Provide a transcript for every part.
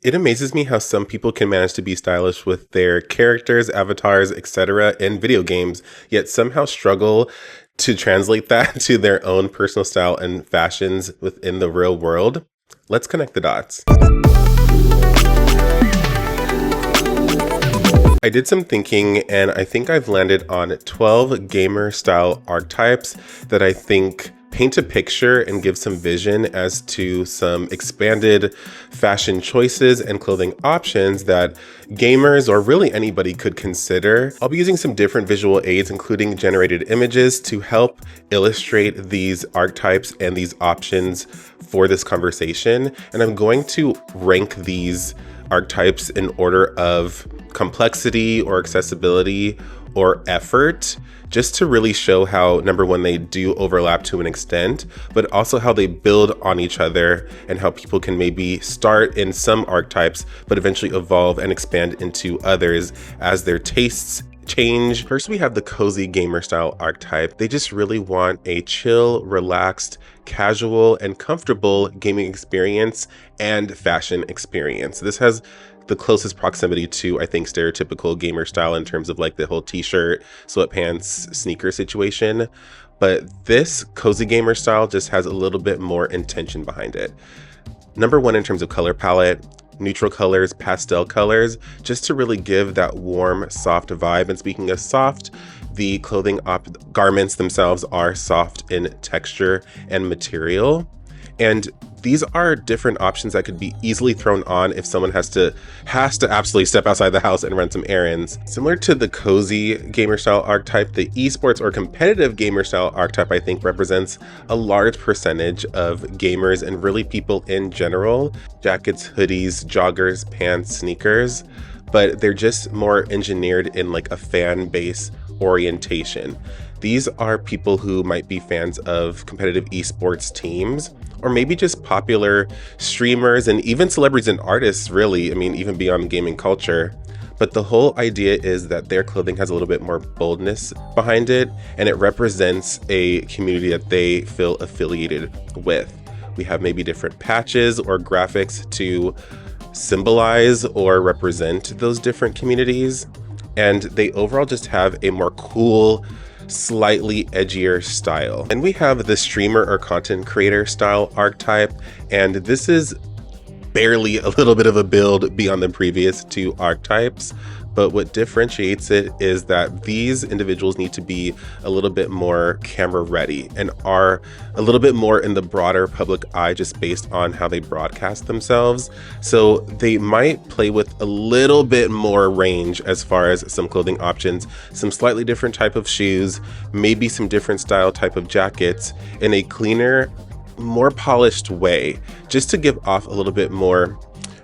It amazes me how some people can manage to be stylish with their characters, avatars, etc. in video games, yet somehow struggle to translate that to their own personal style and fashions within the real world. Let's connect the dots. I did some thinking and I think I've landed on 12 gamer style archetypes that I think paint a picture and give some vision as to some expanded fashion choices and clothing options that gamers or really anybody could consider. I'll be using some different visual aids, including generated images, to help illustrate these archetypes and these options for this conversation. And I'm going to rank these archetypes in order of complexity or accessibility or effort, just to really show how, number one, they do overlap to an extent, but also how they build on each other and how people can maybe start in some archetypes, but eventually evolve and expand into others as their tastes change. First, we have the cozy gamer style archetype. They just really want a chill, relaxed, casual, and comfortable gaming experience and fashion experience. This has the closest proximity to, I think, stereotypical gamer style in terms of like the whole t-shirt, sweatpants, sneaker situation. But this cozy gamer style just has a little bit more intention behind it. Number one, in terms of color palette, neutral colors, pastel colors, just to really give that warm, soft vibe. And speaking of soft, the clothing garments themselves are soft in texture and material. And these are different options that could be easily thrown on if someone has to absolutely step outside the house and run some errands. Similar to the cozy gamer style archetype, the esports or competitive gamer style archetype, I think, represents a large percentage of gamers and really people in general. Jackets, hoodies, joggers, pants, sneakers, but they're just more engineered in like a fan base orientation. These are people who might be fans of competitive esports teams, or maybe just popular streamers and even celebrities and artists, really. I mean, even beyond gaming culture. But the whole idea is that their clothing has a little bit more boldness behind it, and it represents a community that they feel affiliated with. We have maybe different patches or graphics to symbolize or represent those different communities. And they overall just have a more cool, slightly edgier style. And we have the streamer or content creator style archetype, and this is barely a little bit of a build beyond the previous two archetypes. But what differentiates it is that these individuals need to be a little bit more camera ready and are a little bit more in the broader public eye just based on how they broadcast themselves. So they might play with a little bit more range as far as some clothing options, some slightly different type of shoes, maybe some different style type of jackets in a cleaner, more polished way, just to give off a little bit more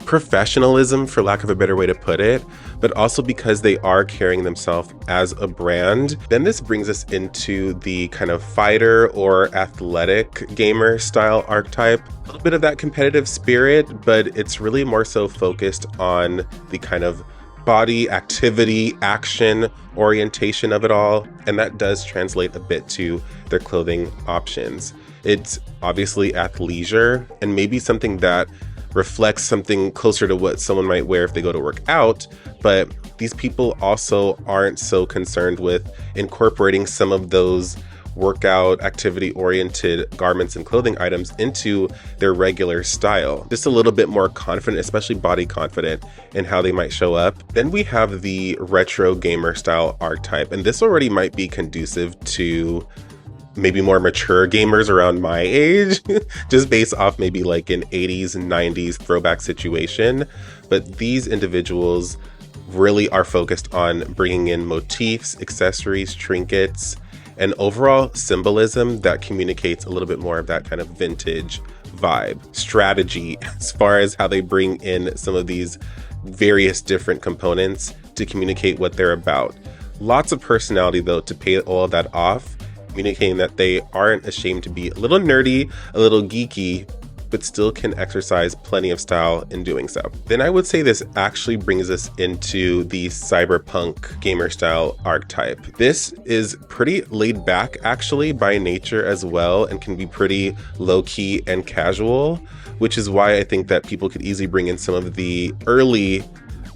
professionalism, for lack of a better way to put it, but also because they are carrying themselves as a brand. Then this brings us into the kind of fighter or athletic gamer style archetype. A little bit of that competitive spirit, but it's really more so focused on the kind of body activity, action orientation of it all. And that does translate a bit to their clothing options. It's obviously athleisure and maybe something that reflects something closer to what someone might wear if they go to work out, but these people also aren't so concerned with incorporating some of those workout activity oriented garments and clothing items into their regular style. Just a little bit more confident, especially body confident in how they might show up. Then we have the retro gamer style archetype, and this already might be conducive to maybe more mature gamers around my age, just based off maybe like an 80s and 90s throwback situation. But these individuals really are focused on bringing in motifs, accessories, trinkets, and overall symbolism that communicates a little bit more of that kind of vintage vibe. Strategy as far as how they bring in some of these various different components to communicate what they're about. Lots of personality though to pay all of that off, communicating that they aren't ashamed to be a little nerdy, a little geeky, but still can exercise plenty of style in doing so. Then I would say this actually brings us into the cyberpunk gamer style archetype. This is pretty laid back actually by nature as well, and can be pretty low key and casual. which is why I think that people could easily bring in some of the early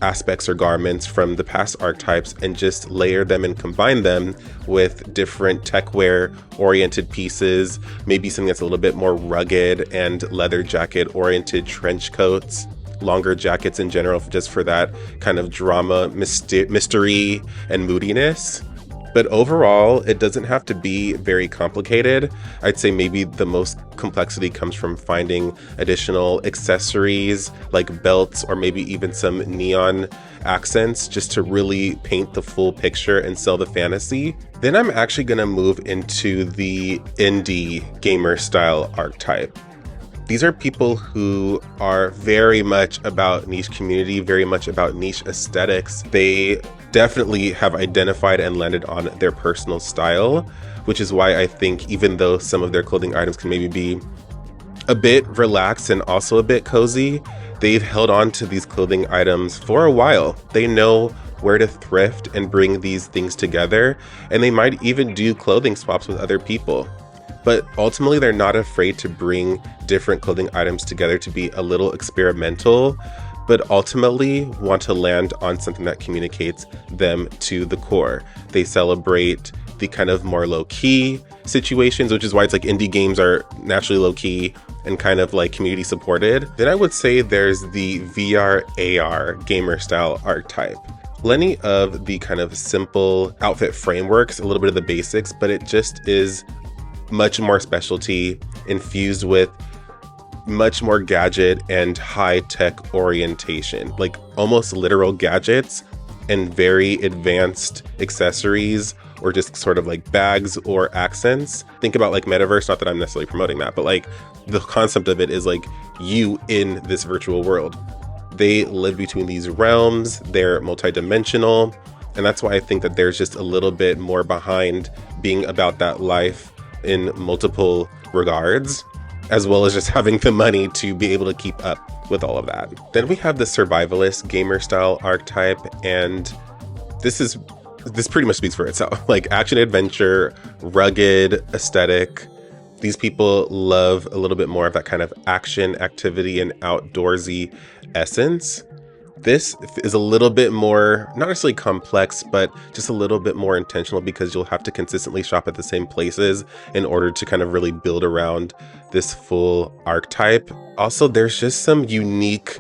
aspects or garments from the past archetypes and just layer them and combine them with different techwear oriented pieces, maybe something that's a little bit more rugged and leather jacket oriented trench coats, longer jackets in general, just for that kind of drama, mystery, and moodiness. But overall, it doesn't have to be very complicated. I'd say maybe the most complexity comes from finding additional accessories like belts or maybe even some neon accents just to really paint the full picture and sell the fantasy. Then I'm actually gonna move into the indie gamer style archetype. These are people who are very much about niche community, very much about niche aesthetics. They definitely have identified and landed on their personal style, which is why I think even though some of their clothing items can maybe be a bit relaxed and also a bit cozy, they've held on to these clothing items for a while. They know where to thrift and bring these things together, and they might even do clothing swaps with other people. But ultimately, they're not afraid to bring different clothing items together to be a little experimental, but ultimately want to land on something that communicates them to the core. They celebrate the kind of more low-key situations, which is why it's like indie games are naturally low-key and kind of like community supported. Then I would say there's the VR AR gamer style archetype. Plenty of the kind of simple outfit frameworks, a little bit of the basics, but it just is much more specialty infused with much more gadget and high-tech orientation, like almost literal gadgets and very advanced accessories or just sort of like bags or accents. Think about like metaverse, not that I'm necessarily promoting that, but like the concept of it is like you in this virtual world. They live between these realms, they're multidimensional, and that's why I think that there's just a little bit more behind being about that life in multiple regards, as well as just having the money to be able to keep up with all of that. Then we have the survivalist gamer style archetype, and this pretty much speaks for itself. Like action adventure, rugged aesthetic. These people love a little bit more of that kind of action, activity, and outdoorsy essence. This is a little bit more, not necessarily complex, but just a little bit more intentional because you'll have to consistently shop at the same places in order to kind of really build around this full archetype. Also, there's just some unique,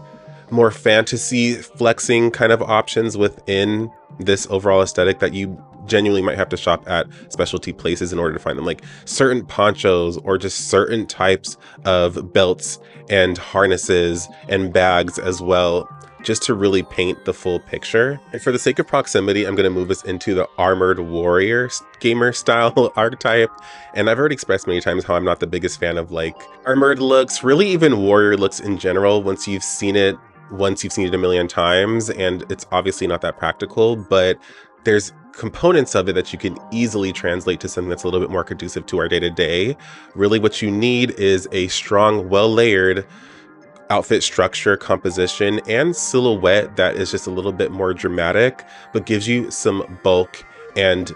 more fantasy flexing kind of options within this overall aesthetic that you genuinely might have to shop at specialty places in order to find them, like certain ponchos or just certain types of belts and harnesses and bags as well, just to really paint the full picture. And for the sake of proximity, I'm going to move us into the armored warrior gamer style archetype. And I've already expressed many times how I'm not the biggest fan of like armored looks, really even warrior looks in general. Once you've seen it a million times, and it's obviously not that practical, but there's components of it that you can easily translate to something that's a little bit more conducive to our day-to-day. Really what you need is a strong, well-layered outfit structure, composition, and silhouette that is just a little bit more dramatic, but gives you some bulk and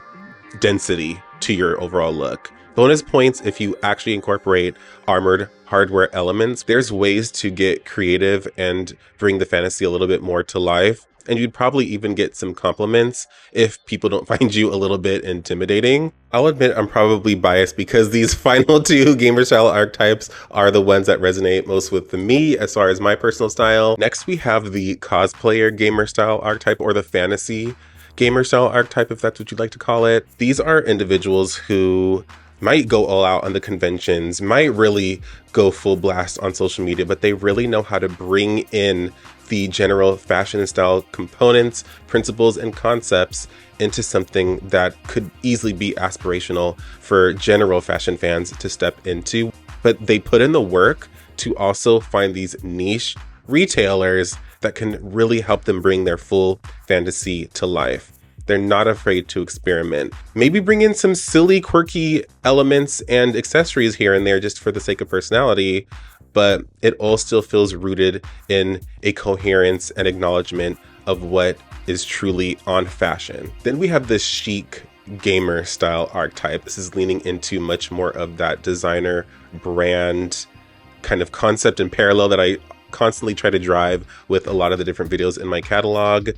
density to your overall look. Bonus points if you actually incorporate armored hardware elements. There's ways to get creative and bring the fantasy a little bit more to life. And you'd probably even get some compliments if people don't find you a little bit intimidating. I'll admit I'm probably biased because these final two gamer style archetypes are the ones that resonate most with me as far as my personal style. Next, we have the cosplayer gamer style archetype, or the fantasy gamer style archetype, if that's what you'd like to call it. These are individuals who might go all out on the conventions, might really go full blast on social media, but they really know how to bring in the general fashion and style components, principles, and concepts into something that could easily be aspirational for general fashion fans to step into. But they put in the work to also find these niche retailers that can really help them bring their full fantasy to life. They're not afraid to experiment. Maybe bring in some silly, quirky elements and accessories here and there just for the sake of personality, but it all still feels rooted in a coherence and acknowledgement of what is truly on fashion. Then we have this chic gamer style archetype. This is leaning into much more of that designer brand kind of concept in parallel that I constantly try to drive with a lot of the different videos in my catalog.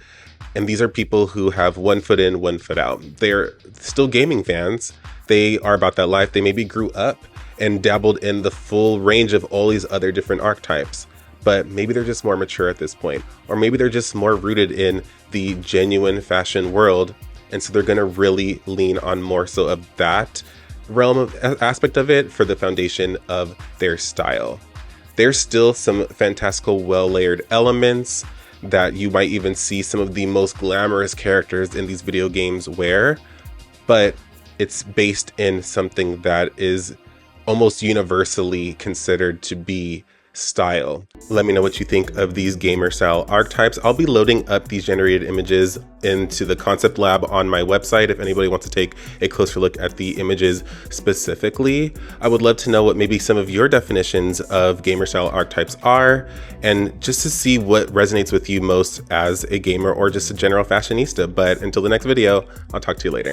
And these are people who have one foot in, one foot out. They're still gaming fans. They are about that life. They maybe grew up and dabbled in the full range of all these other different archetypes, but maybe they're just more mature at this point, or maybe they're just more rooted in the genuine fashion world. And so they're going to really lean on more so of that realm of aspect of it for the foundation of their style. There's still some fantastical, well-layered elements that you might even see some of the most glamorous characters in these video games wear, but it's based in something that is almost universally considered to be style. Let me know what you think of these gamer style archetypes. I'll be loading up these generated images into the concept lab on my website if anybody wants to take a closer look at the images specifically. I would love to know what maybe some of your definitions of gamer style archetypes are, and just to see what resonates with you most as a gamer or just a general fashionista. But until the next video, I'll talk to you later.